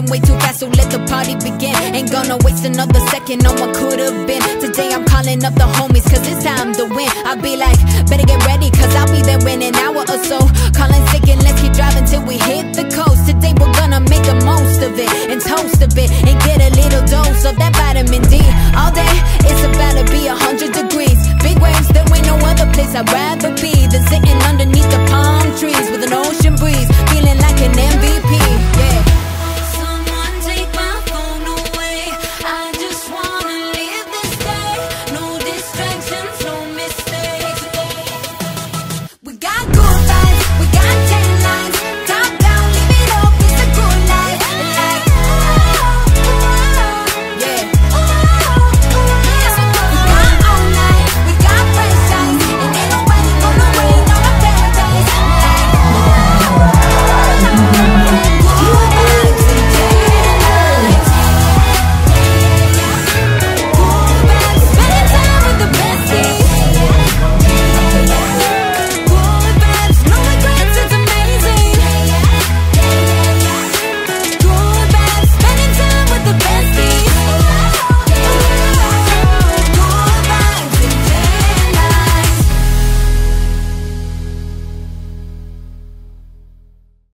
passing way too fast, so let the party begin. Ain't gonna waste another second on what could've been. Today I'm calling up the homies, cause it's time to win. I'll be like, better get ready, cause I'll be there in an hour or so. Calling sick and let's keep driving till we hit the coast. Today we're gonna make the most of it, and toast a bit, and get a little dose of that vitamin D. All day, it's about to be 100 degrees. Big waves, there ain't no other place I'd rather be than sitting underneath the palm trees with an ocean